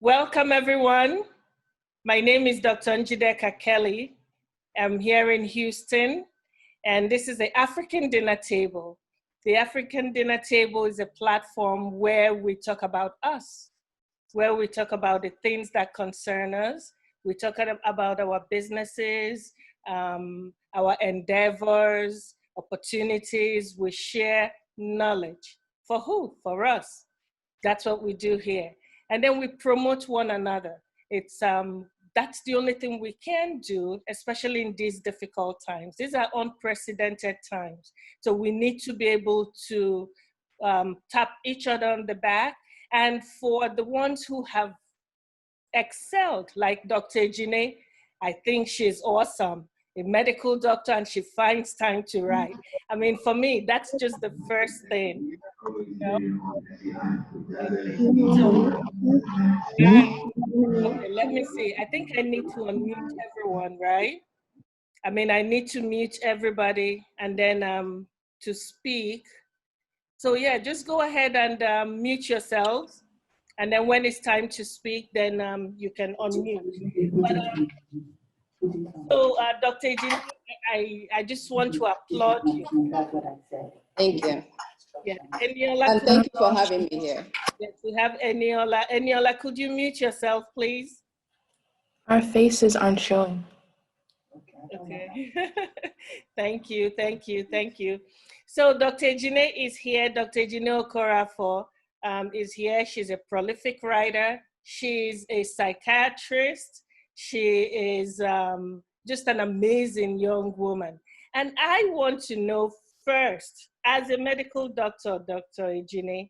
Welcome, everyone. My name is Dr. Njideka Kelly. I'm here in Houston, and this is the African Dinner Table. The African Dinner Table is a platform where we talk about us, where we talk about the things that concern us. We talk about our businesses, our endeavors, opportunities. We share knowledge. For who? For us. That's what we do here. And then we promote one another. That's the only thing we can do, especially in these difficult times. These are unprecedented times. So we need to be able to tap each other on the back. And for the ones who have excelled, like Dr. Ejine, I think she's awesome, a medical doctor, and she finds time to write. I mean, for me, that's just the first thing. Okay, let me see. I think I need to unmute everyone, right? I mean, I need to mute everybody and then to speak. So yeah, just go ahead and mute yourselves. And then when it's time to speak, then you can unmute. But, Dr. Ejine, I just want to applaud you. Thank you. Yeah. Eniola, and thank you for having me here. Yes, we have Eniola. Eniola, could you mute yourself, please? Our faces aren't showing. Okay. Thank you, thank you, thank you. So Dr. Ejine is here. Dr. Ejine Okoroafor is here. She's a prolific writer. She's a psychiatrist. She is just an amazing young woman. And I want to know first, as a medical doctor, Dr. Ejine,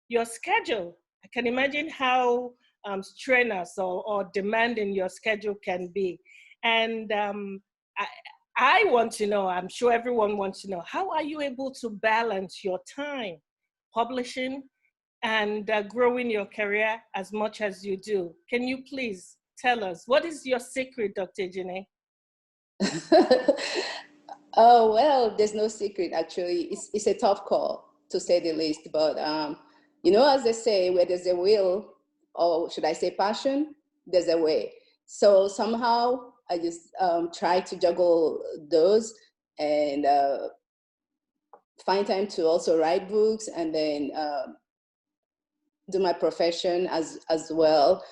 your schedule. I can imagine how strenuous or demanding your schedule can be. And I want to know, I'm sure everyone wants to know, how are you able to balance your time publishing and growing your career as much as you do? Can you please tell us, what is your secret, Dr. Ejine? Oh, well, there's no secret, actually. It's a tough call, to say the least. But, you know, as they say, where there's a will, or should I say passion, there's a way. So somehow I just try to juggle those and find time to also write books and then do my profession as well.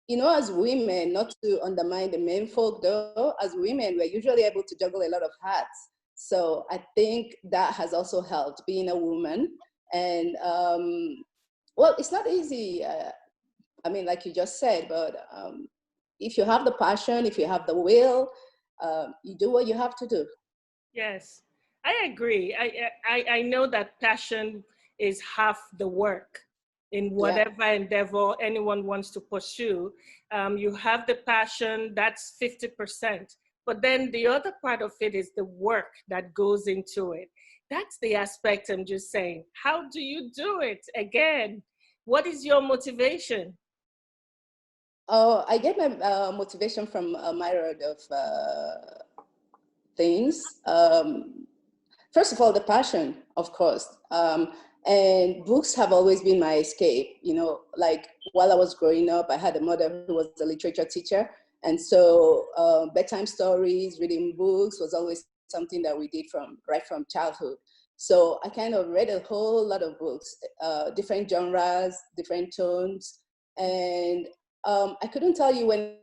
You know, as women, not to undermine the men folk though, as women, we're usually able to juggle a lot of hats. So I think that has also helped, being a woman. And well, it's not easy. I mean, like you just said, but if you have the passion, if you have the will, you do what you have to do. Yes, I agree. I know that passion is half the work in whatever endeavor anyone wants to pursue. You have the passion, that's 50%. But then the other part of it is the work that goes into it. That's the aspect I'm just saying. How do you do it? Again, what is your motivation? Oh, I get my motivation from a myriad of things. First of all, the passion, of course. And books have always been my escape. You know, like while I was growing up, I had a mother who was a literature teacher. And so bedtime stories, reading books was always something that we did right from childhood. So I kind of read a whole lot of books, different genres, different tones. And I couldn't tell you when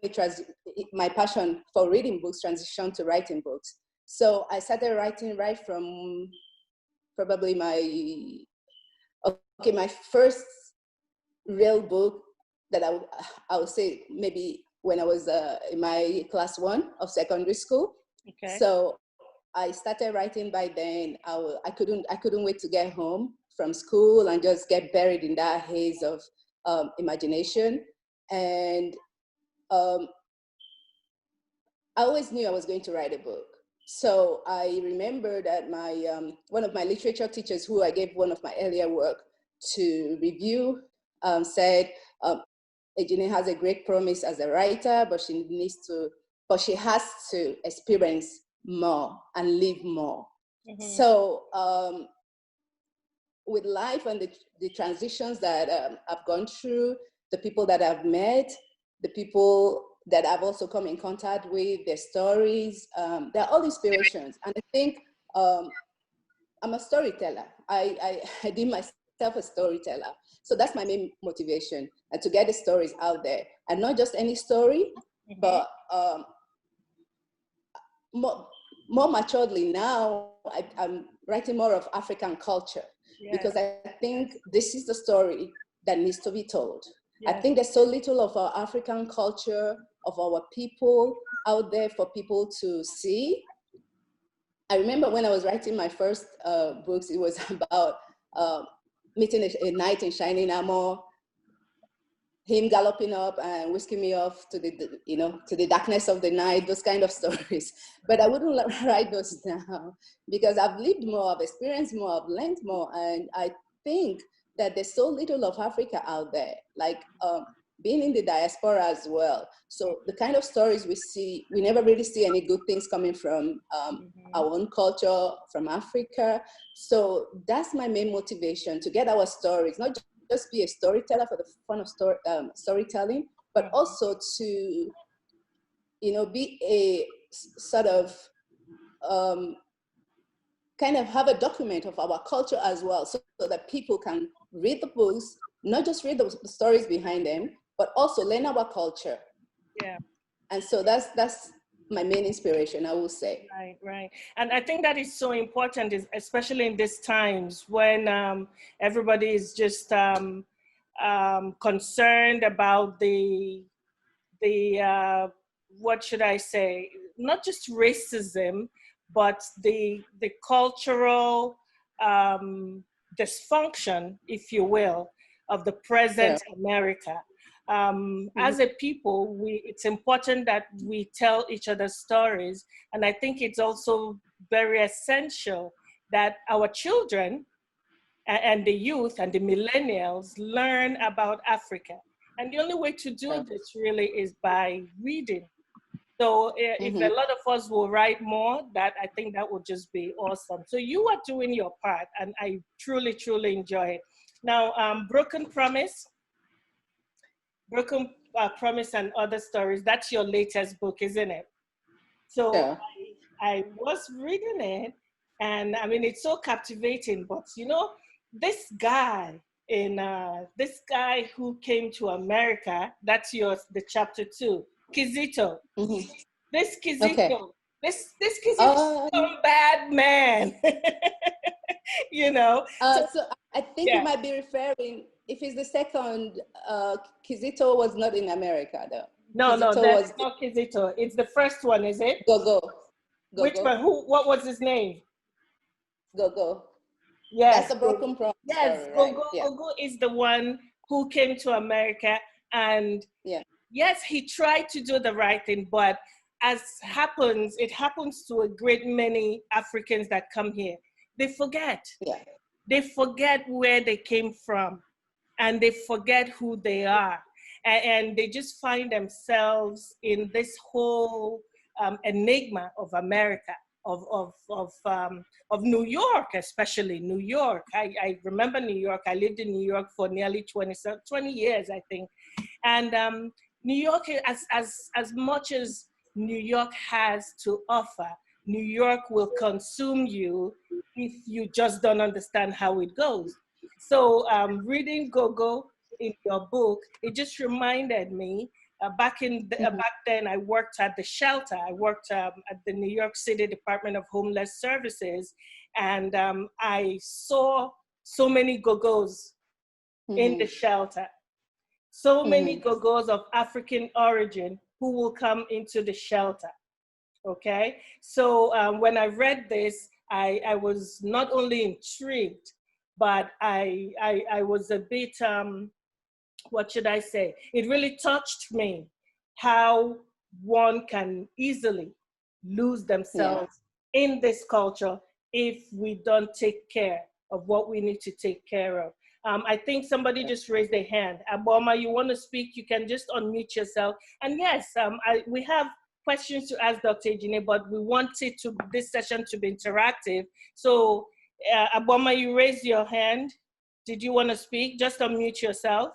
my passion for reading books transitioned to writing books. So I started writing right from probably my first real book that I would say maybe when I was in my class 1 of secondary school. Okay. So I started writing by then. I couldn't wait to get home from school and just get buried in that haze of imagination. And I always knew I was going to write a book. So I remember that one of my literature teachers, who I gave one of my earlier work to review, said, Ejine has a great promise as a writer, but she has to experience more and live more. Mm-hmm. So with life and the transitions that I've gone through, the people that I've met, the people that I've also come in contact with, their stories, they're all inspirations. And I think I'm a storyteller. I deem myself a storyteller. So that's my main motivation, and to get the stories out there. And not just any story, but more maturely now, I'm writing more of African culture, because I think this is the story that needs to be told. I think there's so little of our African culture, of our people out there for people to see. I remember when I was writing my first books, it was about meeting a knight in shining armor, him galloping up and whisking me off to the darkness of the night, those kind of stories. But I wouldn't write those down, because I've lived more, I've experienced more, I've learned more. And I think that there's so little of Africa out there, like being in the diaspora as well. So the kind of stories we see, we never really see any good things coming from our own culture, from Africa. So that's my main motivation, to get our stories, not just be a storyteller for the fun of storytelling, but also to, be a sort of kind of have a document of our culture as well, so that people can read the books, not just read the stories behind them, but also learn our culture. Yeah. And so that's my main inspiration, I will say. Right. And I think that is so important, especially in these times when everybody is just concerned about the what should I say, not just racism, but the cultural dysfunction, if you will, of the present America. As a people, it's important that we tell each other stories. And I think it's also very essential that our children and the youth and the millennials learn about Africa. And the only way to do this really is by reading. So if a lot of us will write more, I think that would just be awesome. So you are doing your part, and I truly, truly enjoy it. Now, Broken Promise and Other Stories, that's your latest book, isn't it? So I was reading it, and I mean, it's so captivating, but this guy who came to America, that's the chapter 2, Kizito. This Kizito, this Kizito is some bad man. So I think you might be referring, if it's the second, Kizito was not in America though. No, that's not Kizito. It's the first one, is it? Go. Which one? What was his name? Go. Yes. That's the Broken Promise. Yes, right? Go is the one who came to America, and yes, he tried to do the right thing, but it happens to a great many Africans that come here. They forget. They forget where they came from, and they forget who they are. And they just find themselves in this whole enigma of America, of New York, especially New York. I remember New York. I lived in New York for nearly 20 years, I think. And New York, as much as New York has to offer, New York will consume you if you just don't understand how it goes. So reading Go in your book, it just reminded me back then I worked at the shelter. I worked at the New York City Department of Homeless Services, and I saw so many Go-Go's in the shelter. So many Go-Go's of African origin who will come into the shelter. Okay, so when I read this, I was not only intrigued, but I was a bit, what should I say? It really touched me how one can easily lose themselves in this culture if we don't take care of what we need to take care of. I think somebody just raised their hand. Aboma, you want to speak? You can just unmute yourself. And yes, we have questions to ask Dr. Ejine, but we wanted this session to be interactive. So Aboma, you raised your hand. Did you want to speak? Just unmute yourself.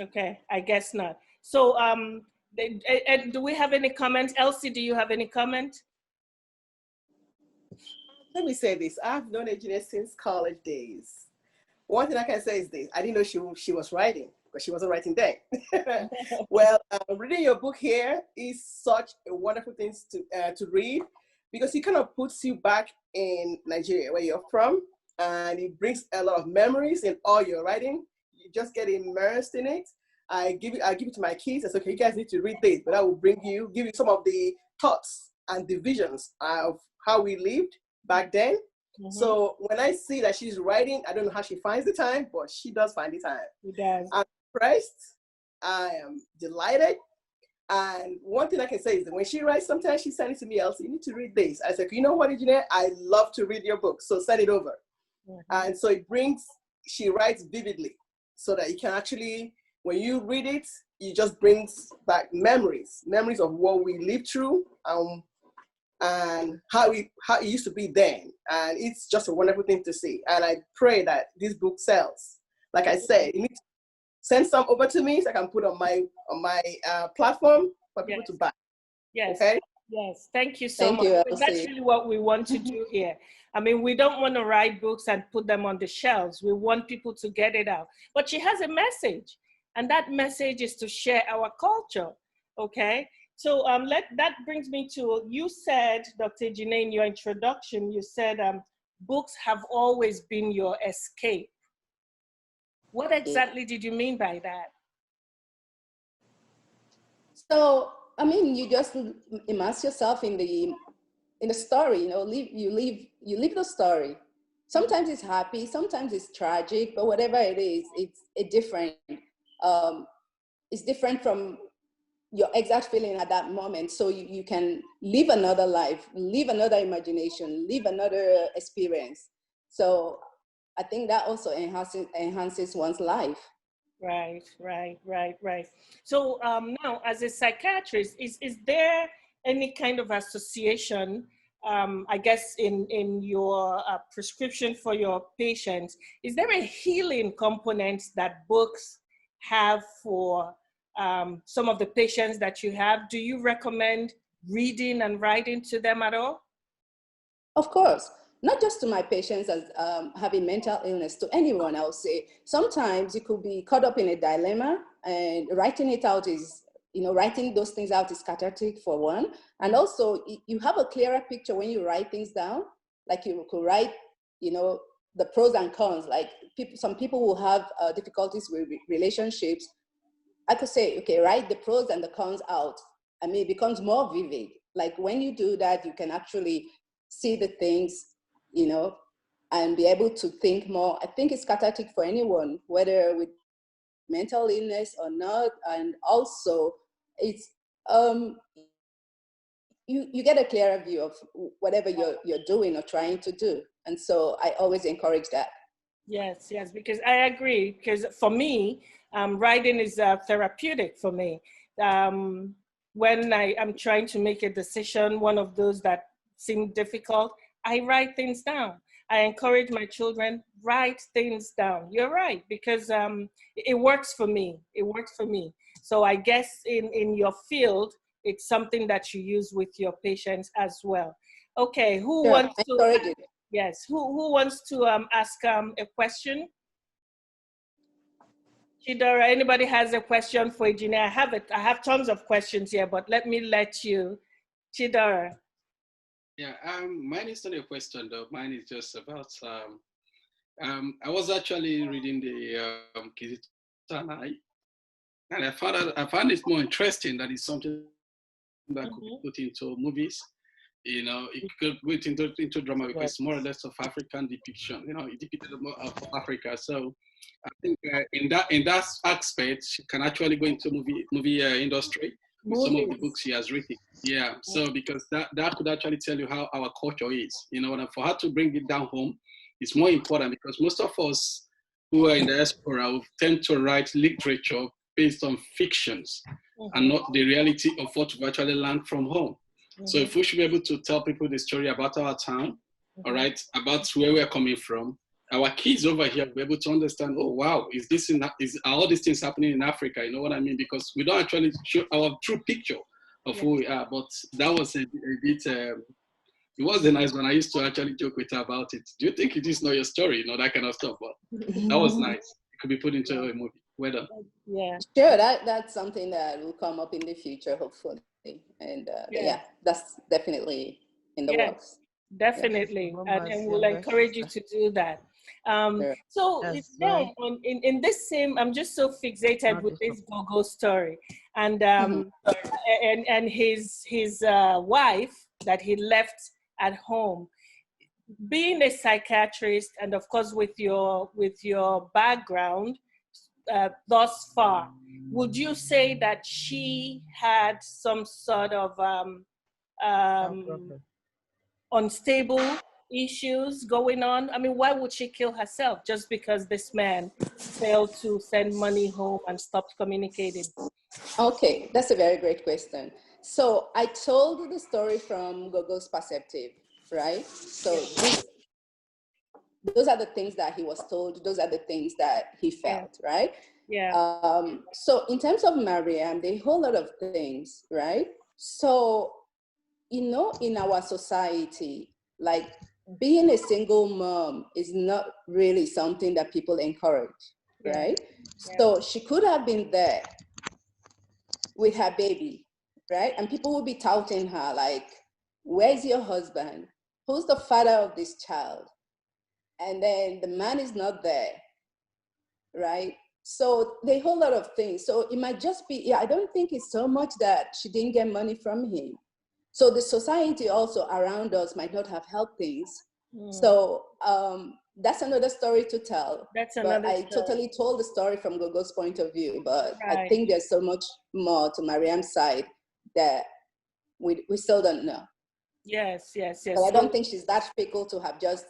Okay, I guess not. So, do we have any comments? Elsie, do you have any comment? Let me say this. I've known Ejine since college days. One thing I can say is this. I didn't know she was writing because she wasn't writing then. Well, reading your book here is such a wonderful thing to read because it kind of puts you back in Nigeria, where you're from, and it brings a lot of memories in all your writing. You just get immersed in it. I give it to my kids. I say, okay, you guys need to read this, but I will give you some of the thoughts and the visions of how we lived back then. Mm-hmm. So when I see that she's writing, I don't know how she finds the time, but she does find the time. She does. I'm impressed. I am delighted. And one thing I can say is that when she writes, sometimes she sends it to me, Elsie, you need to read this. I said, you know what, Ejine? I love to read your book, so send it over. Mm-hmm. And so she writes vividly so that you can actually, when you read it, it just brings back memories of what we lived through, and how it used to be then. And it's just a wonderful thing to see. And I pray that this book sells. Like I said, you need to send some over to me so I can put on my platform for people to buy. Yes. Okay? Yes. Thank you so much. That's really what we want to do here. I mean, we don't want to write books and put them on the shelves. We want people to get it out. But she has a message, and that message is to share our culture. Okay? So that brings me to, you said, Dr. Ejine, in your introduction, you said books have always been your escape. What exactly did you mean by that? So, I mean, you just immerse yourself in the story, you know, you live the story. Sometimes it's happy, sometimes it's tragic, but whatever it is, it's different from your exact feeling at that moment. So you can live another life, live another imagination, live another experience. So I think that also enhances one's life. Right. So now, as a psychiatrist, is there any kind of association, I guess, in your prescription for your patients? Is there a healing component that books have for some of the patients that you have? Do you recommend reading and writing to them at all? Of course, not just to my patients as having mental illness, to anyone, I would say. Sometimes you could be caught up in a dilemma, and writing it out is, writing those things out is cathartic for one. And also you have a clearer picture when you write things down. Like you could write, the pros and cons. Like some people will have difficulties with relationships. I could say, okay, write the pros and the cons out. I mean, it becomes more vivid. Like when you do that, you can actually see the things, and be able to think more. I think it's cathartic for anyone, whether with mental illness or not. And also it's, you get a clearer view of whatever you're doing or trying to do. And so I always encourage that. Yes, because I agree, because for me, writing is therapeutic for me. When I am trying to make a decision, one of those that seem difficult, I write things down. I encourage my children, write things down. You're right, because it works for me. So I guess in your field, it's something that you use with your patients as well. Okay, who wants to? Yes, who wants to ask a question? Chidora, anybody has a question for Ejine? I have tons of questions here, but let me let you. Chidora. Yeah, mine is not a question though. Mine is just about, I was actually reading the Kizito, and I found it more interesting that it's something that could be put into movies. It could put into drama because it's more or less of African depiction. It depicted more of Africa. So I think in that aspect, she can actually go into movie industry with some of the books she has written. Yeah. So because that could actually tell you how our culture is. And for her to bring it down home, it's more important because most of us who are in the diaspora tend to write literature based on fictions and not the reality of what we actually learned from home. So if we should be able to tell people the story about our town, all right, about where we're coming from, our kids over here will be able to understand, oh, wow, are all these things happening in Africa? You know what I mean? Because we don't actually show our true picture of who we are. But that was a bit, it was a nice one. I used to actually joke with her about it. Do you think it is not your story? You know, that kind of stuff. But that was nice. It could be put into a movie. Well done. Yeah. Sure, that's something that will come up in the future, hopefully. And yeah, that's definitely in the works. Definitely, and we'll encourage you to do that. So now, in this same, I'm just so fixated with this Gogo story, and and his wife that he left at home. Being a psychiatrist, and of course with your background thus far, would you say that she had some sort of unstable issues going on? I mean, why would she kill herself just because this man failed to send money home and stopped communicating? Okay, that's a very great question. So I told the story from Gogo's perspective, right? So those are the things that he was told. Those are the things that he felt, right? Yeah. So in terms of Mariam, there are a whole lot of things, right? So, you know, in our society, like being a single mom is not really something that people encourage, right? So she could have been there with her baby, right? And people will be touting her like, where's your husband? Who's the father of this child? And then the man is not there, right? So there are a whole lot of things. So it might just be, I don't think it's so much that she didn't get money from him. So the society also around us might not have helped things. So that's another story to tell. But I totally told the story from Gogo's point of view, but I think there's so much more to Mariam's side that we still don't know. Yes. But I don't think she's that fickle to have just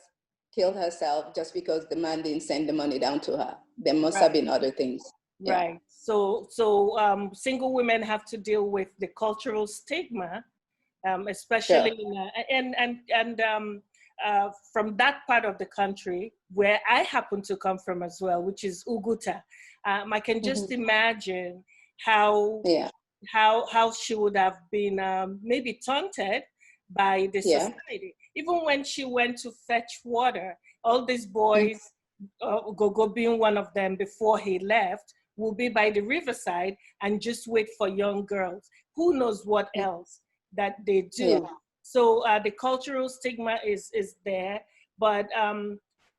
killed herself just because the man didn't send the money down to her. There must have been other things. Right. So single women have to deal with the cultural stigma, especially from that part of the country where I happen to come from as well, which is Uguta. I can just imagine how she would have been maybe taunted by the society. Even when she went to fetch water, all these boys, Gogo being one of them before he left, will be by the riverside and just wait for young girls. Who knows what else that they do. So the cultural stigma is there, but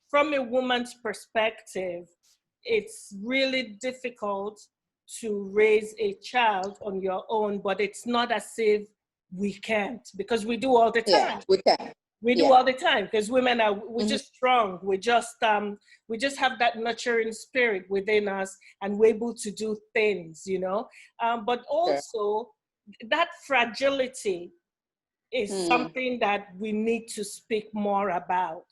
from a woman's perspective, it's really difficult to raise a child on your own, but it's not as if we can't, because we do all the time. We can. We do all the time, because women we're just strong. We just have that nurturing spirit within us, and we're able to do things, you know. But also that fragility is something that we need to speak more about,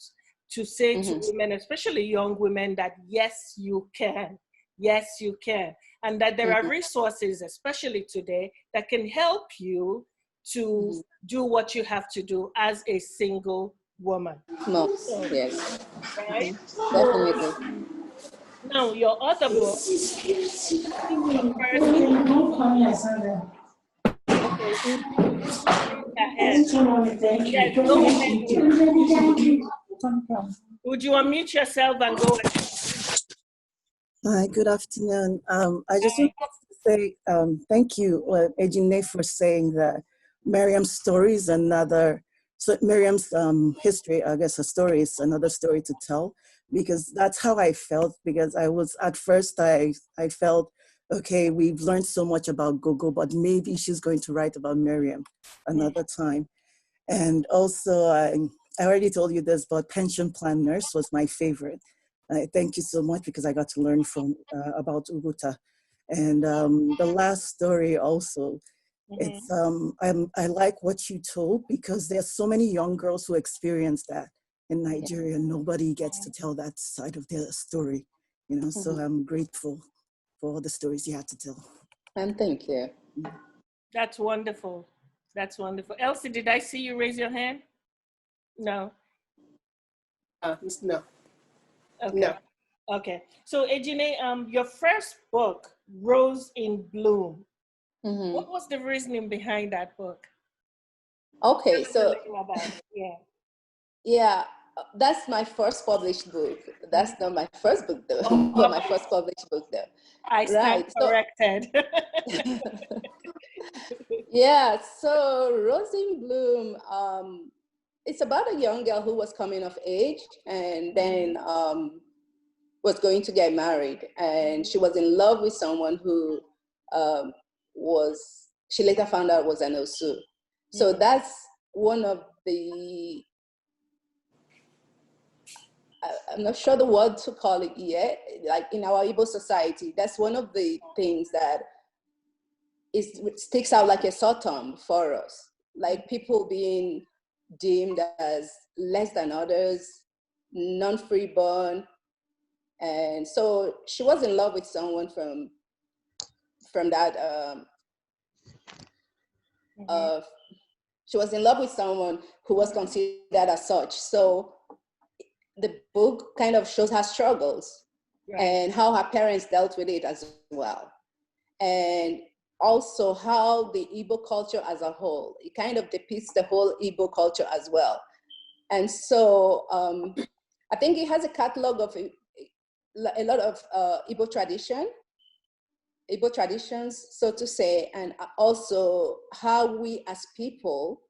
to say to women, especially young women, that yes, you can. Yes, you can. And that there are resources, especially today, that can help you to do what you have to do as a single woman. Yes. Right? Definitely. Now, your other book, Would you unmute yourself and go ahead? Hi, good afternoon. I just want to say thank you, Ejine, for saying that Miriam's story is another, so Miriam's history, I guess her story is another story to tell, because that's how I felt, because I was, at first I felt, okay, we've learned so much about Gogo, but maybe she's going to write about Miriam another time. And also, I already told you this, but Pension Plan Nurse was my favorite. Thank you so much, because I got to learn from about Uguta. And the last story also, it's I like what you told, because there's so many young girls who experience that in Nigeria. Nobody gets to tell that side of their story, you know. So I'm grateful for all the stories you had to tell. And thank you. That's wonderful. That's wonderful. Elsie, did I see you raise your hand? No. No. Okay. No. Okay. So Ejine, your first book, Rose in Bloom. Mhm. What was the reasoning behind that book? Okay, Tell us a so little about it. Yeah. yeah, that's my first published book. That's not my first book though, Oh, but my okay. first published book though. I stand Right. So corrected. yeah, so Rose in Bloom, it's about a young girl who was coming of age and then was going to get married, and she was in love with someone who um, she later found out was an Osu. So that's one of the, I'm not sure the word to call it yet, like in our Igbo society, that's one of the things that sticks out like a sore thumb for us, like people being deemed as less than others, non-freeborn. And so she was in love with someone from that she was in love with someone who was considered as such. So the book kind of shows her struggles Right. and how her parents dealt with it as well. And also how the Igbo culture as a whole, it kind of depicts the whole Igbo culture as well. And so I think it has a catalog of a lot of Igbo traditions, so to say, and also how we as people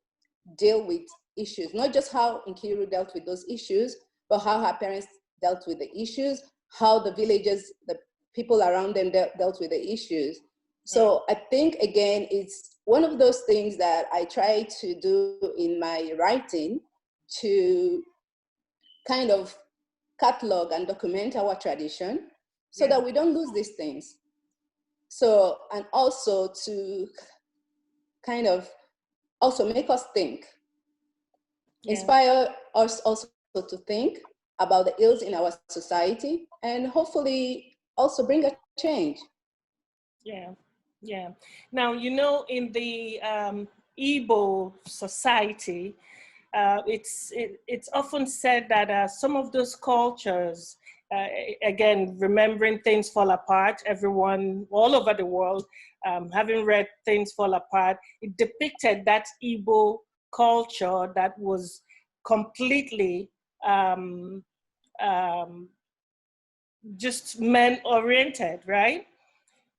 deal with issues, not just how Nkiru dealt with those issues, but how her parents dealt with the issues, how the villagers, the people around them dealt with the issues. So I think, again, it's one of those things that I try to do in my writing to kind of catalog and document our tradition so that we don't lose these things. So, and also to kind of also make us think, inspire us also to think about the ills in our society and hopefully also bring a change. Yeah, yeah. Now, you know, in the Igbo society, it's often said that some of those cultures, again, remembering Things Fall Apart, everyone all over the world, having read Things Fall Apart, it depicted that Igbo culture that was completely just men-oriented, right?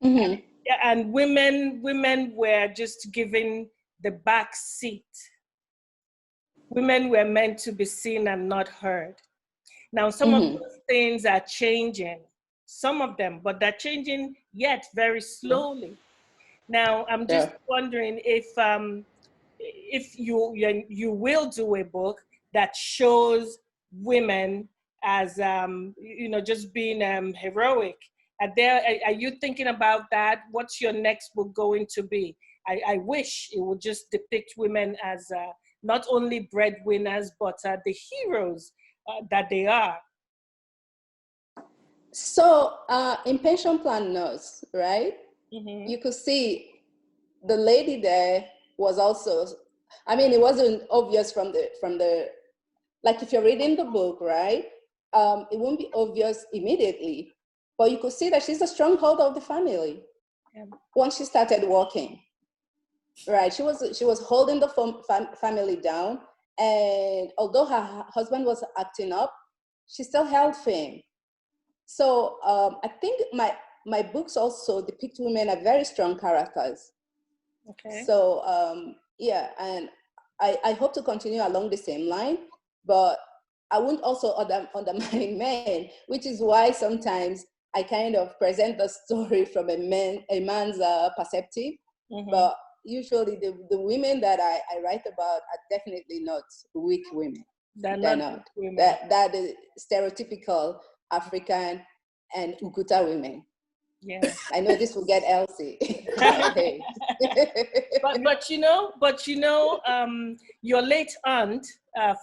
Mm-hmm. And women were just given the back seat. Women were meant to be seen and not heard. Now, some of those things are changing, some of them, but they're changing yet very slowly. Now, I'm just wondering if you will do a book that shows women as just being heroic. Are you thinking about that? What's your next book going to be? I wish it would just depict women as not only breadwinners, but the heroes that they are. So in Pension Plan Nurse, right? Mm-hmm. You could see the lady there was also, I mean, it wasn't obvious from the, like if you're reading the book, right? It won't be obvious immediately, but you could see that she's the stronghold of the family. Yeah. Once she started walking, right? She was holding the family down, and although her husband was acting up, she still held firm. So I think my books also depict women as very strong characters. Okay. So yeah, and I hope to continue along the same line, but I won't also undermine men, which is why sometimes I kind of present the story from a man's perspective. Mm-hmm. But usually the women that I write about are definitely not weak women. They're not. Weak women. That is stereotypical African and Ukuta women. Yeah, I know this will get Elsie. but your late aunt,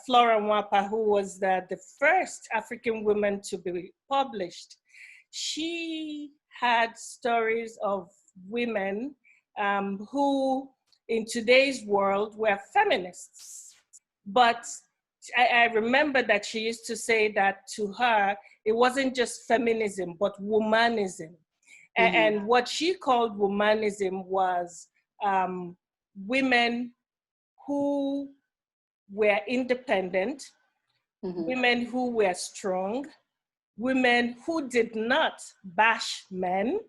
Flora Nwapa, who was the first African woman to be published, she had stories of women who, in today's world, were feminists, but I remember that she used to say that to her, it wasn't just feminism, but womanism. And what she called womanism was women who were independent, women who were strong, women who did not bash men.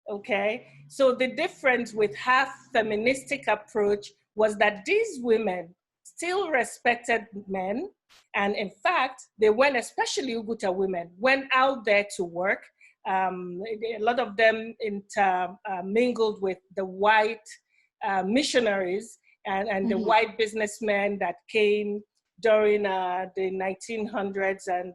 Okay, so the difference with her feministic approach was that these women still respected men, and in fact, they went, especially Uguta women, went out there to work. A lot of them mingled with the white missionaries and the white businessmen that came during the 1900s and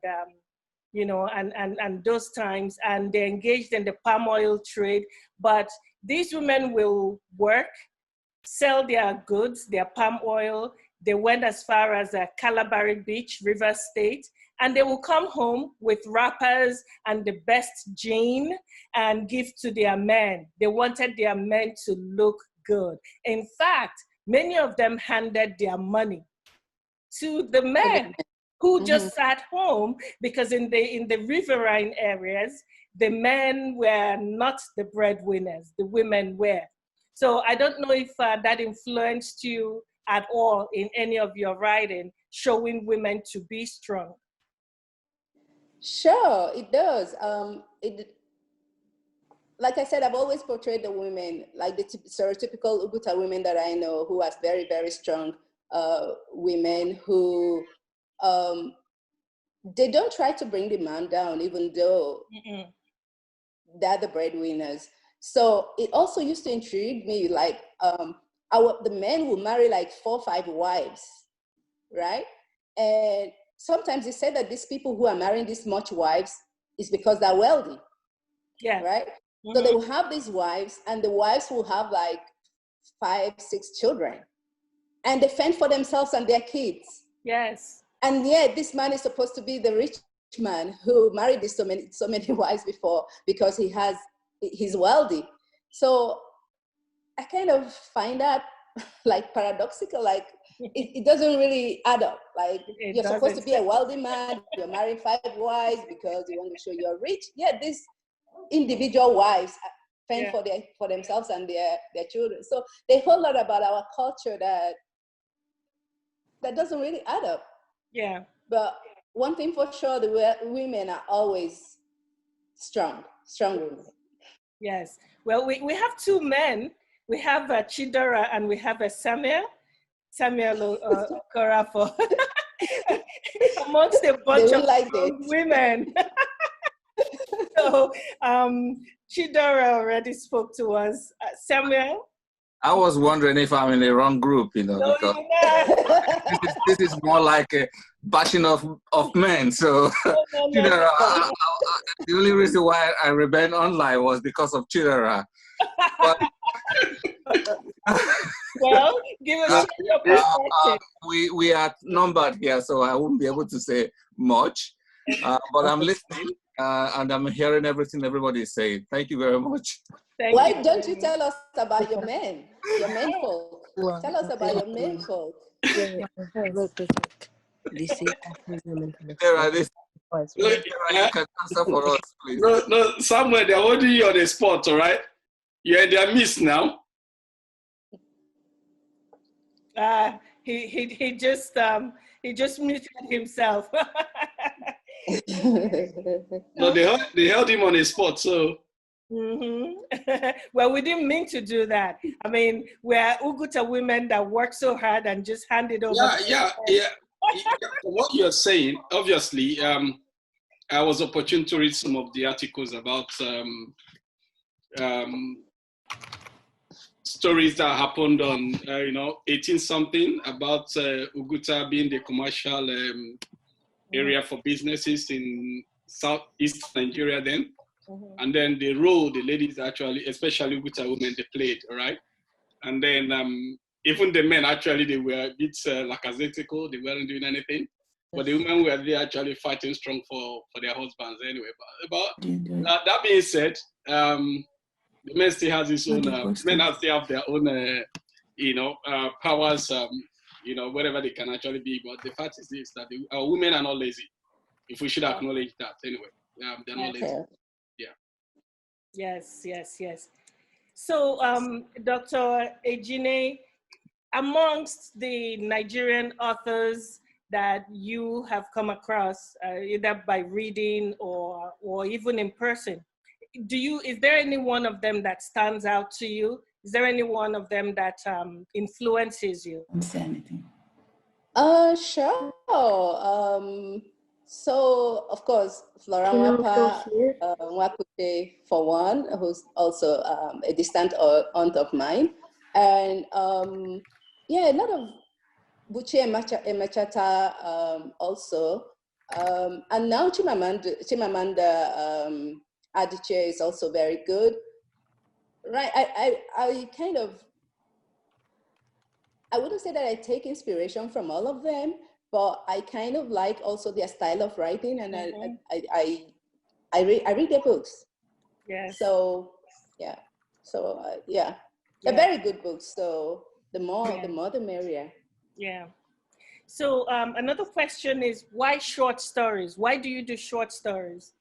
you know, and those times, and they engaged in the palm oil trade. But these women will work, sell their goods, their palm oil. They went as far as Kalabari Beach, River State, and they will come home with wrappers and the best gin and give to their men. They wanted their men to look good. In fact, many of them handed their money to the men who just sat home, because in the riverine areas, the men were not the breadwinners, the women were. So I don't know if that influenced you at all in any of your writing, showing women to be strong. Sure, it does. Like I said, I've always portrayed the women, like the stereotypical Uguta women that I know, who are very, very strong women who, they don't try to bring the man down, even though they're the breadwinners. So it also used to intrigue me, like the men will marry like 4 or 5 wives, right? And sometimes they say that these people who are marrying this much wives is because they're wealthy, right? So they will have these wives, and the wives will have like 5, 6 children, and they fend for themselves and their kids. Yes. And yet this man is supposed to be the rich man who married so many wives before, because he's wealthy. So I kind of find that like paradoxical, like it doesn't really add up. Like you're supposed to be a wealthy man, you're marrying 5 wives because you want to show you're rich. Yet these individual wives fend for themselves and their children. So there's a whole lot about our culture that doesn't really add up. Yeah. But one thing for sure, the women are always strong women. Yes. Well, we have 2 men. We have Chidera and we have Samuel Okoroafor. Amongst a bunch of women. So Chidera already spoke to us. Samuel? I was wondering if I'm in the wrong group, you know, No, because this is more like a bashing of men. So Chidera, the only reason why I rebelled online was because of Chidera. But, well, give us your perspective. We are numbered here, so I won't be able to say much. But I'm listening and I'm hearing everything everybody is saying. Thank you very much. Why don't you tell us about your men folk? Tell us about your men folk. You can answer for us, please. No, Samuel, they're holding you on the spot, all right? You're in their midst now. He just muted himself. No, they held him on the spot, so. Well, we didn't mean to do that. I mean, we're Uguta women that work so hard and just hand it over. Yeah. What you're saying, obviously, I was opportune to read some of the articles about stories that happened on, 18-something about Uguta being the commercial area for businesses in Southeast Nigeria then. And then the role the ladies actually, especially Uguta women, they played, all right? And then even the men actually, they were a bit lackadaisical, they weren't doing anything. But the women were there actually fighting strong for their husbands anyway. But that being said, the men still has his own, men still have their own, powers, wherever they can actually be. But the fact is this, that our women are not lazy. If we should acknowledge that anyway. They're not lazy. Yeah. Yes, yes, yes. So, Dr. Ejine, amongst the Nigerian authors that you have come across, either by reading or even in person, is there any one of them that stands out to you? Is there any one of them that influences you? Don't say anything. Sure. So of course, Flora Nwakute for one, who's also a distant aunt of mine, and yeah, a lot of Buchi Emechata also, and now Chimamanda Adichie is also very good. Right, I kind of, I wouldn't say that I take inspiration from all of them, but I kind of like also their style of writing, and I read their books. Yes. So yeah, they're very good books. So the more the merrier. Yeah. So another question is, why short stories? Why do you do short stories?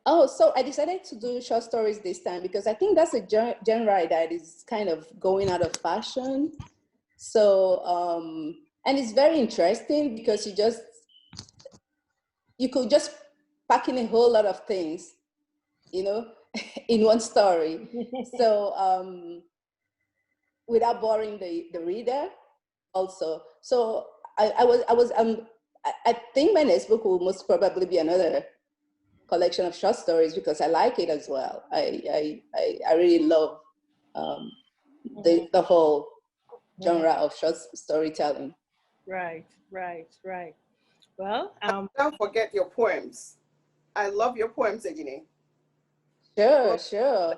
Oh, so I decided to do short stories this time because I think that's a genre that is kind of going out of fashion. So, and it's very interesting because you could just pack in a whole lot of things, in one story. So, without boring the reader also. So I think my next book will most probably be another collection of short stories because I like it as well. I really love the whole genre of short storytelling. Right. Well, don't forget your poems. I love your poems, Ejine. Sure.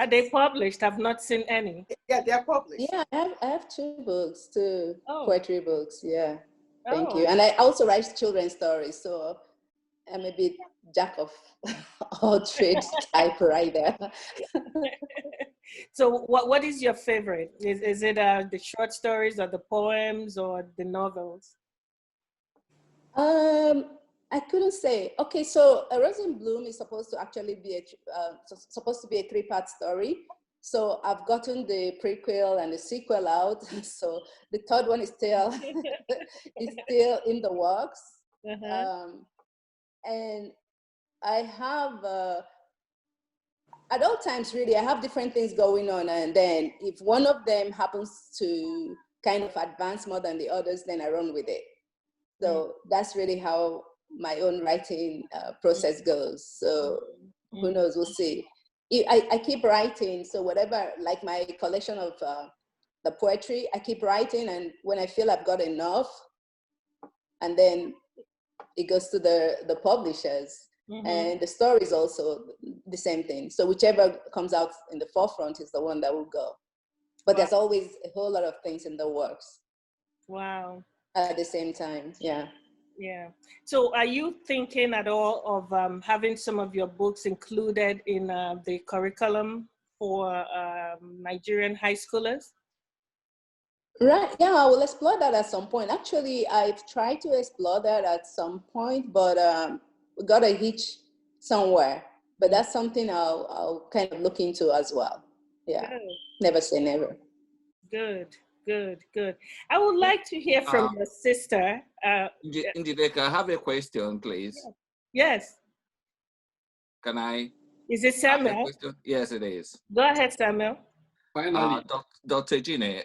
Are they published? I've not seen any. Yeah, they're published. Yeah, I have 2 books, 2 poetry books. Yeah, thank you. Oh. And I also write children's stories, so I'm a bit jack of all trades type writer. So what is your favorite? Is it the short stories or the poems or the novels? I couldn't say. Okay, so A Rose in Bloom is supposed to actually be a 3-part story. So I've gotten the prequel and the sequel out. So the 3rd one is still in the works. And I have at all times really I have different things going on, and then if one of them happens to kind of advance more than the others, then I run with it. So that's really how my own writing process goes. So who knows, we'll see. I keep writing, so whatever, like my collection of the poetry, I keep writing, and when I feel I've got enough, and then it goes to the publishers. And the story is also the same thing. So whichever comes out in the forefront is the one that will go. But there's always a whole lot of things in the works. Wow. At the same time, yeah. Yeah. So are you thinking at all of having some of your books included in the curriculum for Nigerian high schoolers? Right, yeah, I will explore that at some point. Actually, I've tried to explore that at some point, but we got a hitch somewhere. But that's something I'll kind of look into as well. Yeah, good. Never say never. Good. I would like to hear from your sister. Njideka, I have a question, please. Yes. Can I? Is it Samuel? Yes, it is. Go ahead, Samuel. Finally. Dr. Ejine,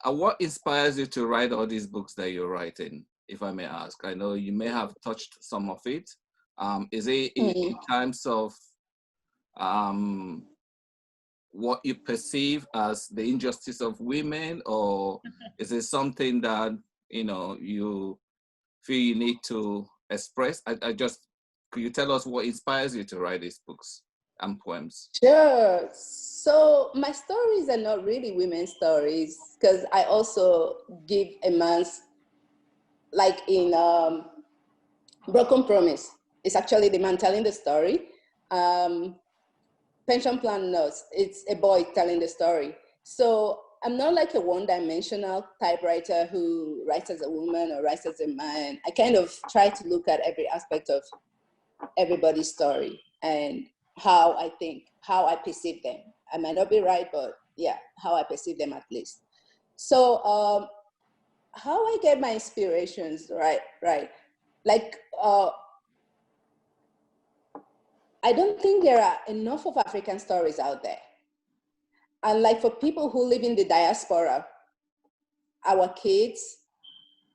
what inspires you to write all these books that you're writing, if I may ask? I know you may have touched some of it. Is it in terms of what you perceive as the injustice of women, or is it something that you feel you need to express? Could you tell us what inspires you to write these books and poems? Sure. So my stories are not really women's stories, because I also give a man's, like in Broken Promise, it's actually the man telling the story. Pension Plan Nurse, it's a boy telling the story. So I'm not like a one-dimensional typewriter who writes as a woman or writes as a man. I kind of try to look at every aspect of everybody's story and how I think, how I perceive them. I might not be right, but yeah, how I perceive them at least. So how I get my inspirations, right? Like, I don't think there are enough of African stories out there. And like for people who live in the diaspora, our kids,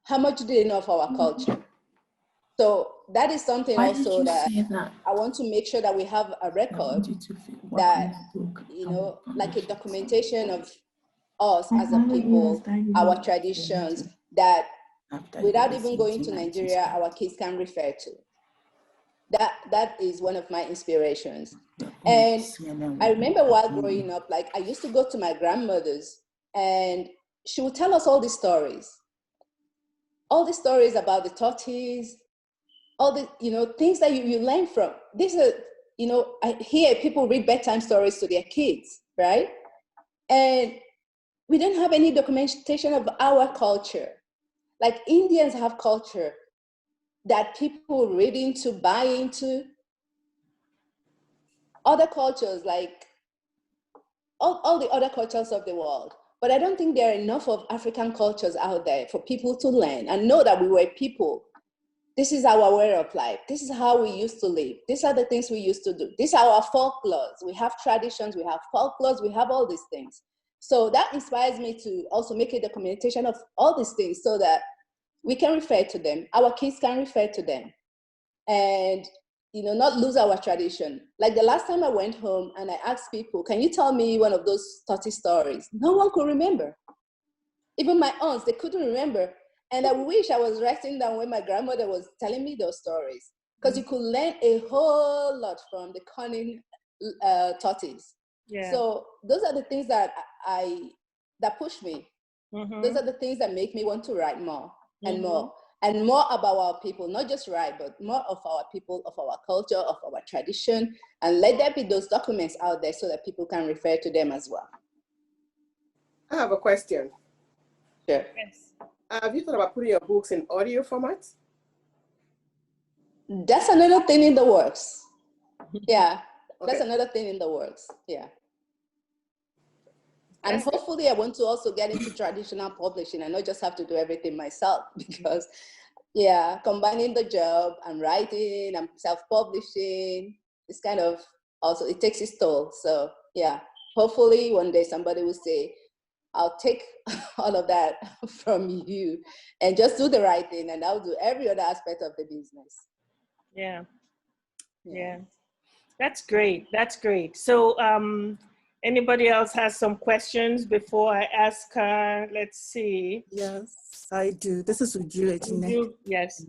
how much do they know of our culture? So that is something Why also did you that say that? I want to make sure that we have a I record want you to work that, on your book. you and know, like a publish it. documentation of us My as a father people, understand our you traditions, that after without you even listen going to to my Nigeria, sister. our kids can refer to. That is one of my inspirations. The And books, and then I we remember walk while on. growing up, like I used to go to my grandmother's and she would tell us all these stories about the tortoise, all the, you know, things that you learn from. These are, you know, I hear people read bedtime stories to their kids, right? And we don't have any documentation of our culture. Like Indians have culture that people read into, buy into. Other cultures, like all the other cultures of the world. But I don't think there are enough of African cultures out there for people to learn and know that we were people. This is our way of life. This is how we used to live. These are the things we used to do. These are our folklores. We have traditions, we have folklores, we have all these things. So that inspires me to also make a documentation of all these things so that we can refer to them. Our kids can refer to them. And, you know, not lose our tradition. Like the last time I went home and I asked people, can you tell me one of those 30 stories? No one could remember. Even my aunts, they couldn't remember. And I wish I was writing down when my grandmother was telling me those stories, because you could learn a whole lot from the cunning tortoise. Yeah. So those are the things that that push me. Mm-hmm. Those are the things that make me want to write more and Mm-hmm. more. And more about our people, not just write, but more of our people, of our culture, of our tradition, and let there be those documents out there so that people can refer to them as well. I have a question. Sure. Yes. Have you thought about putting your books in audio format? That's another thing in the works. Yeah, Okay. that's another thing in the works. Yeah. And Okay. hopefully I want to also get into traditional publishing and not just have to do everything myself, because yeah, combining the job and writing and self-publishing, it's kind of also, it takes its toll. So yeah, hopefully one day somebody will say, I'll take all of that from you and just do the right thing, and I'll do every other aspect of the business. Yeah. Yeah. That's great. That's great. So anybody else has some questions before I ask her? Let's see. Yes, I do. This is Uju, Ejine. Yes.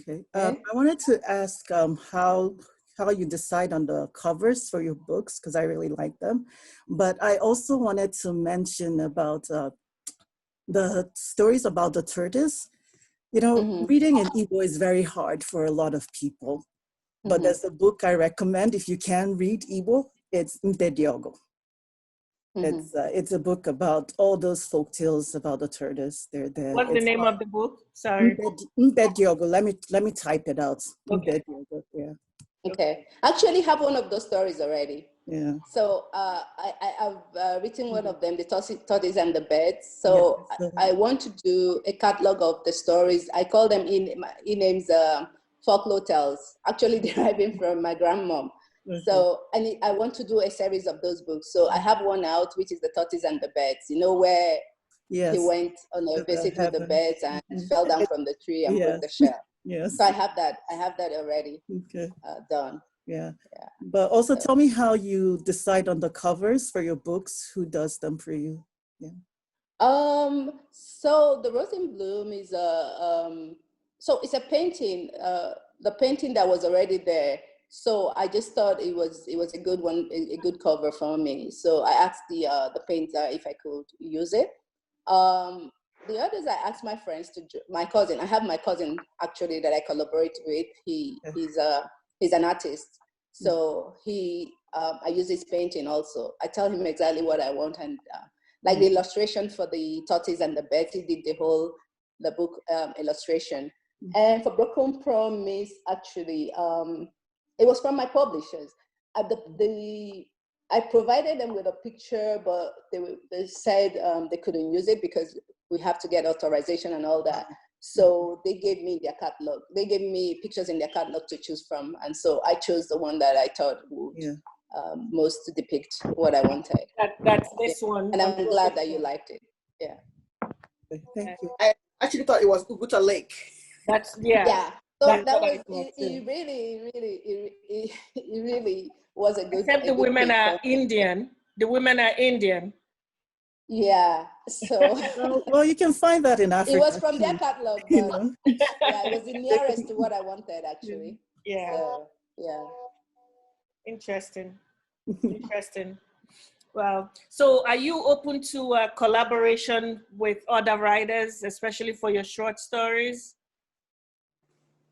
Okay. I wanted to ask how you decide on the covers for your books, because I really like them. But I also wanted to mention about the stories about the tortoise. You know, reading in Igbo is very hard for a lot of people. But there's a book I recommend if you can read Igbo. It's Mbediogo. It's a book about all those folk tales about the tortoise. They're there. What's the name of the book? Sorry. Mbediogo. Let me type it out. Okay. Mbediogo. Yeah. Okay. I actually have one of those stories already. Yeah. So I've written one of them, the tortoise and the birds. So yes. I want to do a catalog of the stories. I call them in names folklore tales, actually deriving from my grandmom. Okay. So I want to do a series of those books. So I have one out, which is the tortoise and the birds. You know, where he went on a visit with the birds and fell down from the tree and broke the shell. Yes. So I have that already. Okay. Done. Yeah. But also tell me how you decide on the covers for your books. Who does them for you? Yeah. So the Rose in Bloom is so it's a painting, the painting that was already there. So I just thought it was a good one, a good cover for me. So I asked the painter if I could use it. The others, I asked my friends my cousin. I have my cousin actually that I collaborate with. He's an artist. So I use his painting also. I tell him exactly what I want, and Like the illustration for the tortoise and the bird, he did the book illustration. And for Broken Promise, actually, it was from my publishers. I provided them with a picture, but they said they couldn't use it because we have to get authorization and all that. So they gave me their catalog. They gave me pictures in their catalog to choose from. And so I chose the one that I thought would most depict what I wanted. That's this one. And I'm glad that you liked it. Yeah. Thank you. I actually thought it was Uguta Lake. That's, Yeah. So That's that what was, I it really was a good Except the women are Indian. The women are Indian. Yeah. So Well, you can find that in Africa. it was from their catalog, but you know. yeah, it was the nearest to what I wanted actually. Yeah. So, yeah. Interesting. Interesting. Well, so are you open to collaboration with other writers, especially for your short stories?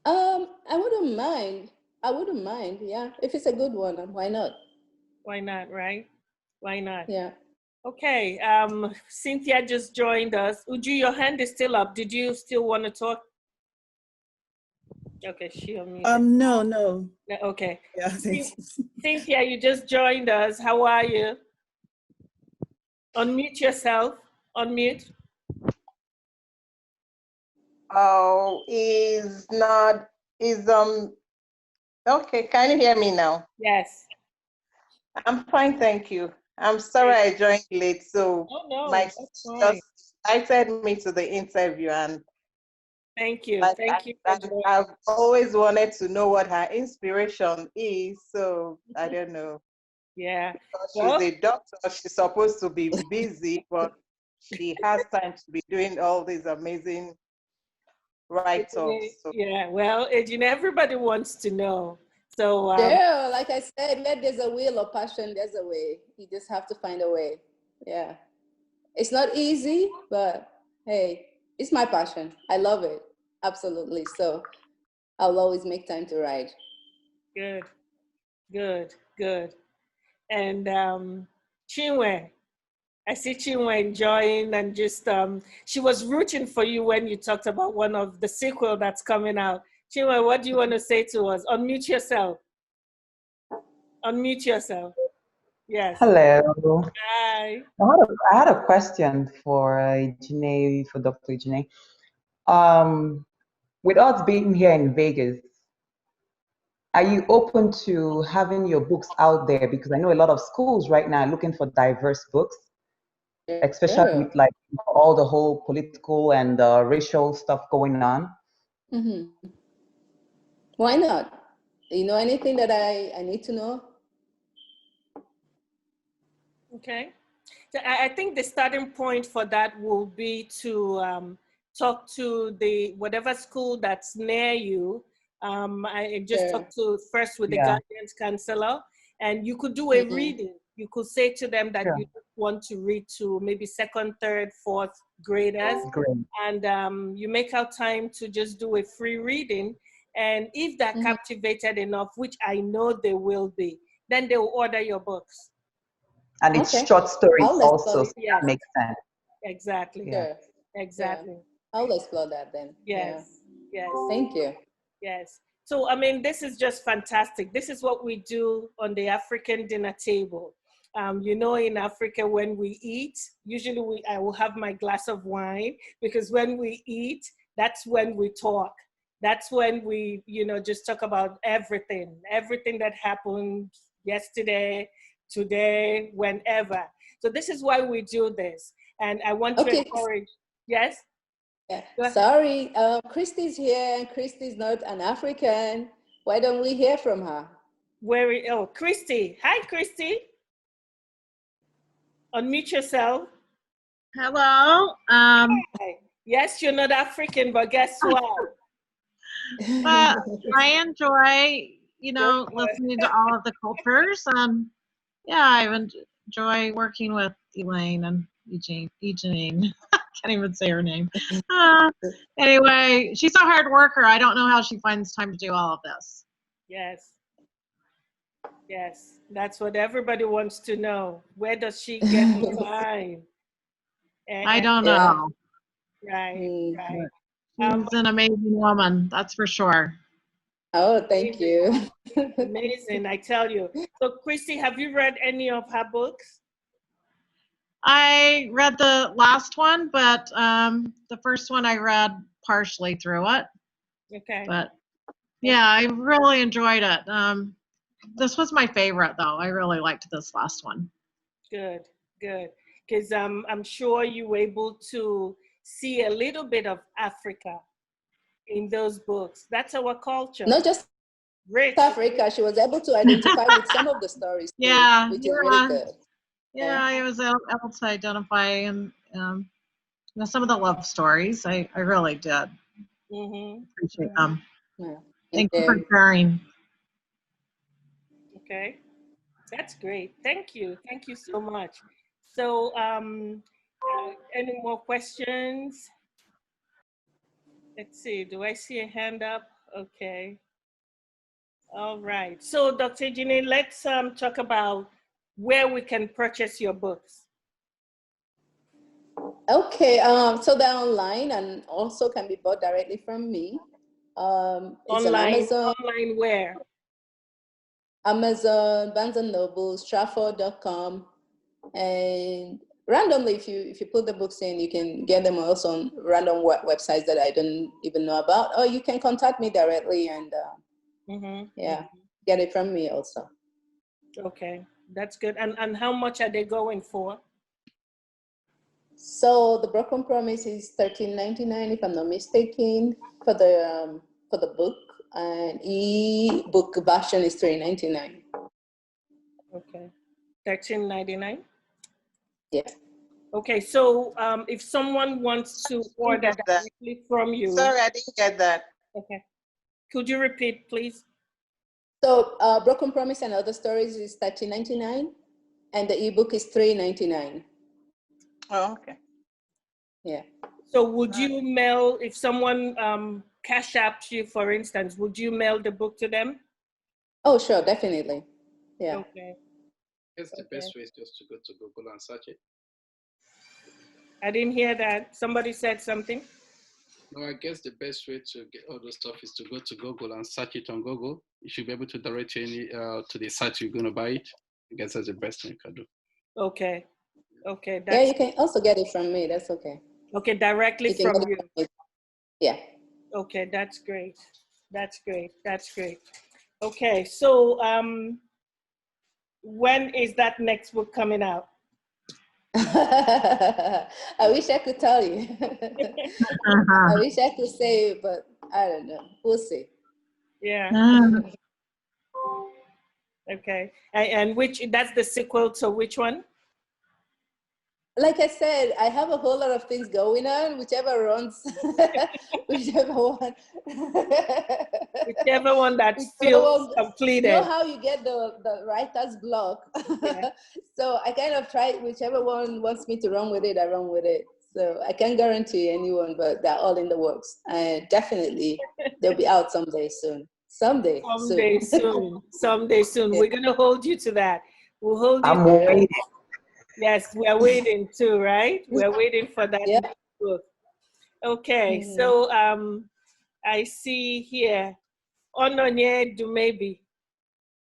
I wouldn't mind. Yeah. If it's a good one, why not? Why not, right? Why not? Yeah. Okay. Cynthia just joined us. Uju, your hand is still up. Did you still want to talk? Okay, she unmuted. No. Okay. Yeah, thanks. Cynthia, you just joined us. How are you? Unmute yourself. Unmute. Oh, okay, can you hear me now? Yes. I'm fine, thank you. I'm sorry I joined late, so my that's just invited me to the interview, and thank you. like, Thank you. I've always wanted to know what her inspiration is, so I don't know. Yeah. She's a doctor, she's supposed to be busy, but she has time to be doing all these amazing write-ups. So. Yeah, well, everybody wants to know. So yeah, like I said, where there's a will or passion, there's a way. You just have to find a way. Yeah. It's not easy, but hey, it's my passion. I love it. Absolutely. So I'll always make time to write. Good. And Chinwe, I see Chinwe enjoying and just, she was rooting for you when you talked about one of the sequel that's coming out. Chinwe, what do you want to say to us? Unmute yourself. Unmute yourself. Yes. Hello. Hi. I had a question for Ejine, for Dr. Ejine. With us being here in Vegas, are you open to having your books out there? Because I know a lot of schools right now are looking for diverse books, especially with like all the whole political and racial stuff going on. Mm-hmm. Why not? You know anything that I need to know? Okay. So I think the starting point for that will be to talk to whatever school that's near you. I just talked to first with the guidance counselor, and you could do a reading. You could say to them that you want to read to maybe 2nd, 3rd, 4th graders, and you make out time to just do a free reading. And if they're captivated enough, which I know they will be, then they will order your books. And it's short stories also, so that makes sense. Exactly. Yeah. Exactly. Yeah. I'll explore that then. Yes. Yeah. Yes. Thank you. Yes. So, I mean, this is just fantastic. This is what we do on the African dinner table. In Africa, when we eat, usually I will have my glass of wine, because when we eat, that's when we talk. That's when we, just talk about everything that happened yesterday, today, whenever. So this is why we do this. And I want to encourage, yes? Yeah. Sorry, Christy's here, and Christy's not an African. Why don't we hear from her? Christy. Hi, Christy. Unmute yourself. Hello. Hi. Yes, you're not African, but guess what? But I enjoy, listening to all of the cultures. I enjoy working with Elaine and Ejine. I can't even say her name. Anyway, she's a hard worker. I don't know how she finds time to do all of this. Yes, that's what everybody wants to know. Where does she get the time? I don't know. Right. She's an amazing woman, that's for sure. Oh, thank you. Amazing, I tell you. So, Christy, have you read any of her books? I read the last one, but the first one I read partially through it. Okay. But yeah, I really enjoyed it. This was my favorite, though. I really liked this last one. Good. Because I'm sure you were able to see a little bit of Africa in those books. That's our culture. Not just Rich. Africa, she was able to identify with some of the stories, too, Yeah, which is really good. Yeah, I was able to identify and some of the love stories. I really did appreciate them. Yeah. Thank you for sharing. Okay, that's great. Thank you so much. So, any more questions? Let's see. Do I see a hand up? Okay. All right. So, Dr. Ejine, let's talk about where we can purchase your books. Okay, so they're online and also can be bought directly from me. It's online, on Amazon. Online where? Amazon, Barnes & Noble, Stratford.com, and randomly, if you put the books in, you can get them also on random websites that I don't even know about, or you can contact me directly and get it from me also. Okay, that's good. And how much are they going for? So the Broken Promise is $13.99 if I'm not mistaken for the book, and e-book version is $3.99. Okay, $13.99. Yeah. Okay, so if someone wants to order directly from you. Sorry, I didn't get that. Okay, could you repeat, please? So Broken Promise and Other Stories is $13.99, and the ebook is $3.99. Oh, okay. Yeah. So would you mail, if someone cash apps you, for instance, would you mail the book to them? Oh, sure, definitely. Yeah. Okay. I guess the best way is just to go to Google and search it. I didn't hear that. Somebody said something. No, I guess the best way to get all those stuff is to go to Google and search it on Google. You should be able to direct you to the site you're going to buy it. I guess that's the best thing you can do. Okay. Okay. Yeah, you can also get it from me. That's okay. Okay, directly from you. Yeah. Okay, that's great. That's great. Okay, so when is that next book coming out? I wish I could tell you. I wish I could say, but I don't know. We'll see. Yeah. Okay. And that's the sequel to which one? Like I said, I have a whole lot of things going on, whichever runs, whichever one. Whichever one that feels completed. You know how you get the writer's block? Yeah. So I kind of try, whichever one wants me to run with it, I run with it. So I can't guarantee anyone, but they're all in the works. And definitely they'll be out someday soon. Someday soon. Yeah. We're going to hold you to that. We'll hold you I'm to waiting. that. Yes, we're waiting too, right? We're waiting for that book. Okay, so I see here, Ononye Dumebi.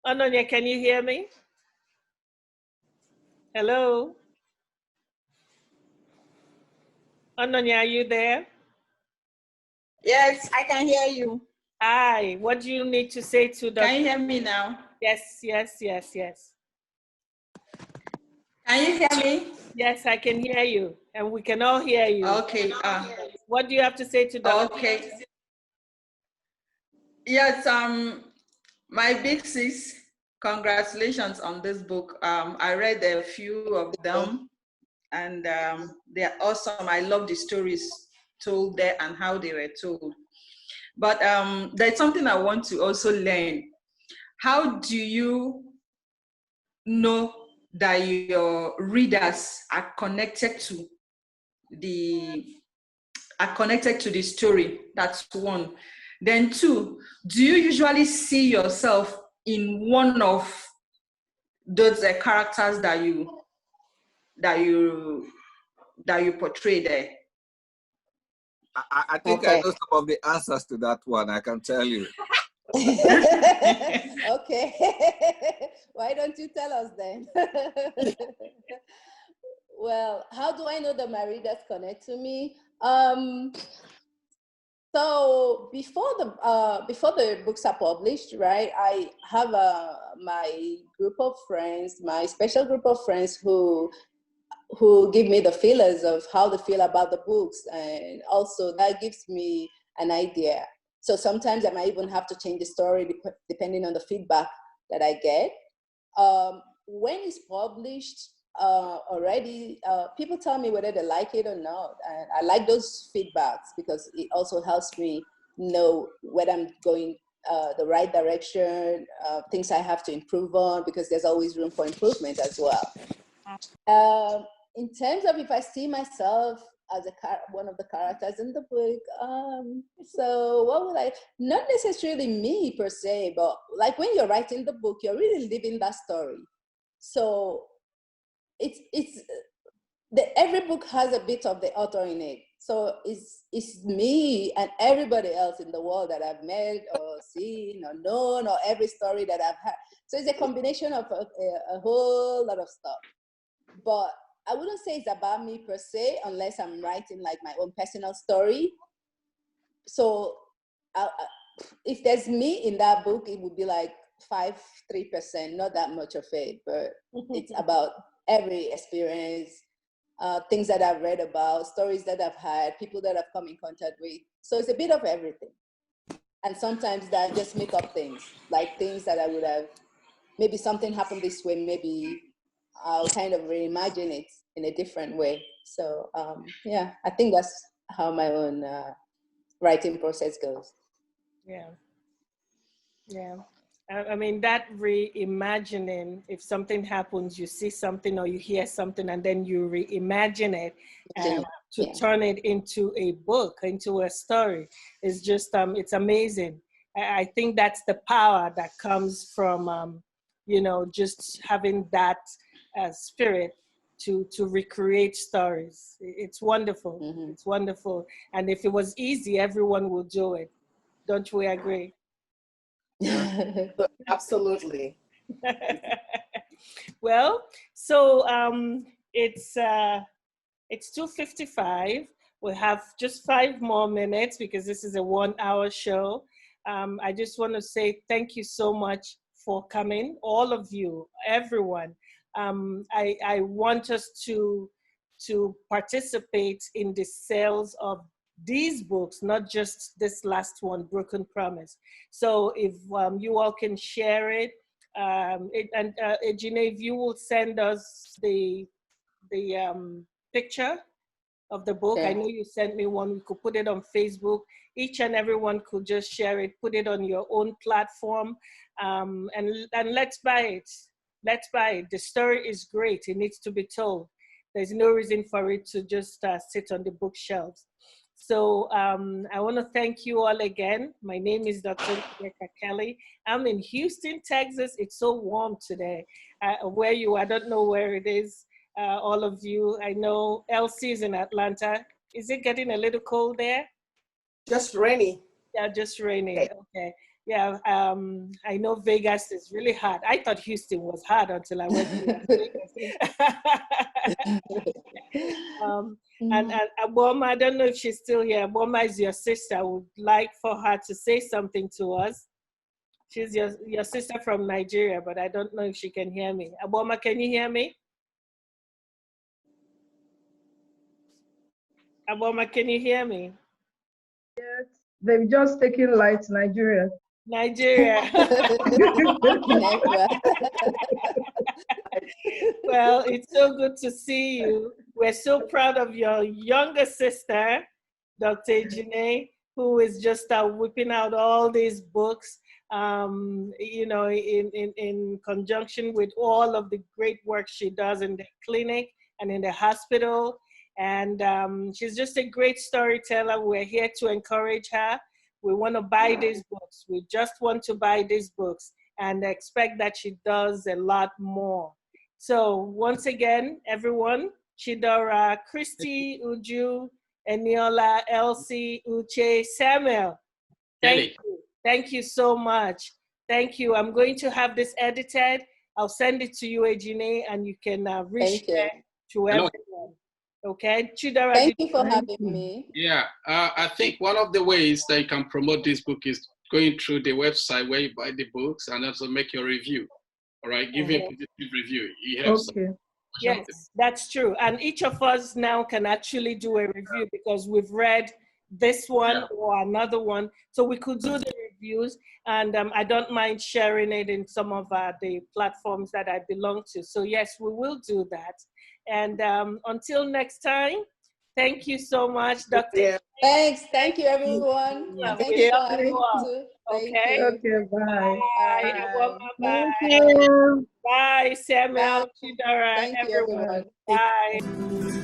Ononye, can you hear me? Hello? Ononye, are you there? Yes, I can hear you. Hi, what do you need to say to Dr. Can you hear me now? Yes. Can you hear me? Yes, I can hear you, and we can all hear you. Okay. What do you have to say to Dr. Okay. Yes, my big sis, congratulations on this book. I read a few of them, and they're awesome. I love the stories told there and how they were told. But there's something I want to also learn. How do you know that your readers are connected to the story? That's one. Then two, do you usually see yourself in one of those characters that you that you portray there? I think I know some of the answers to that one, I can tell you. Okay. Why don't you tell us then? Well, how do I know that my readers connect to me? So before the books are published, right? I have my group of friends, my special group of friends who give me the feelers of how they feel about the books, and also that gives me an idea. So sometimes I might even have to change the story depending on the feedback that I get. When it's published already, people tell me whether they like it or not. And I like those feedbacks because it also helps me know whether I'm going the right direction, things I have to improve on, because there's always room for improvement as well. In terms of if I see myself as one of the characters in the book, so what would I, not necessarily me per se, but like when you're writing the book, you're really living that story. So every book has a bit of the author in it. So it's me and everybody else in the world that I've met or seen or known, or every story that I've had. So it's a combination of a whole lot of stuff. But I wouldn't say it's about me per se, unless I'm writing like my own personal story. So if there's me in that book, it would be like 3%, not that much of it, but it's about every experience, things that I've read about, stories that I've had, people that I've come in contact with. So it's a bit of everything. And sometimes that I just make up things, like things that I would have, maybe something happened this way, maybe I'll kind of reimagine it in a different way. So yeah, I think that's how my own writing process goes. Yeah. Yeah. I mean, that reimagining, if something happens, you see something or you hear something, and then you reimagine it to turn it into a book, into a story, is just, it's amazing. I think that's the power that comes from, you know, just having that spirit to recreate stories. It's wonderful. Mm-hmm. It's wonderful. And if it was easy, everyone would do it. Don't we agree? Absolutely. Well, so it's 2:55. We have just 5 more minutes because this is a 1-hour show. I just want to say thank you so much for coming, all of you, everyone. I want us to participate in the sales of these books, not just this last one, Broken Promise. So if you all can share it, Ejine, if you will send us the picture of the book. I know you sent me one. We could put it on Facebook. Each and everyone could just share it, put it on your own platform, and let's buy it. Let's buy it. The story is great. It needs to be told. There's no reason for it to just sit on the bookshelves. So I want to thank you all again. My name is Dr. Ejine Kelly. I'm in Houston, Texas. It's so warm today. Where you, I don't know where it is. All of you, I know Elsie is in Atlanta. Is it getting a little cold there? Just rainy. Yeah, just rainy. Okay. Yeah, I know Vegas is really hot. I thought Houston was hot until I went to Las Vegas. And Aboma, I don't know if she's still here. Aboma is your sister. I would like for her to say something to us. She's your sister from Nigeria, but I don't know if she can hear me. Aboma, can you hear me? Aboma, can you hear me? Yes, they've just taken light Nigeria. Nigeria. Well, it's so good to see you. We're so proud of your younger sister, Dr. Ejine, who is just whipping out all these books, you know, in conjunction with all of the great work she does in the clinic and in the hospital. And she's just a great storyteller. We're here to encourage her. We want to buy these books. We just want to buy these books and expect that she does a lot more. So once again, everyone, Chidera, Christy, Uju, Eniola, Elsie, Uche, Samuel. Thank you. Thank you so much. Thank you. I'm going to have this edited. I'll send it to you, Ejine, and you can reshare to everyone. Okay, Chidera. Thank you for having me. Yeah, I think one of the ways that you can promote this book is going through the website where you buy the books and also make your review. All right, give a positive review. It helps. Okay. Yes, that's true. And each of us now can actually do a review because we've read this one or another one. So we could do the reviews, and I don't mind sharing it in some of the platforms that I belong to. So yes, we will do that. And until next time, thank you so much, Dr. Yeah. Thanks. Thank you, everyone. Thank you for having me too. Okay. Okay, bye. Bye. Bye. Thank you. Bye, Samuel, Chidera, Thank you, everyone. everyone. Bye.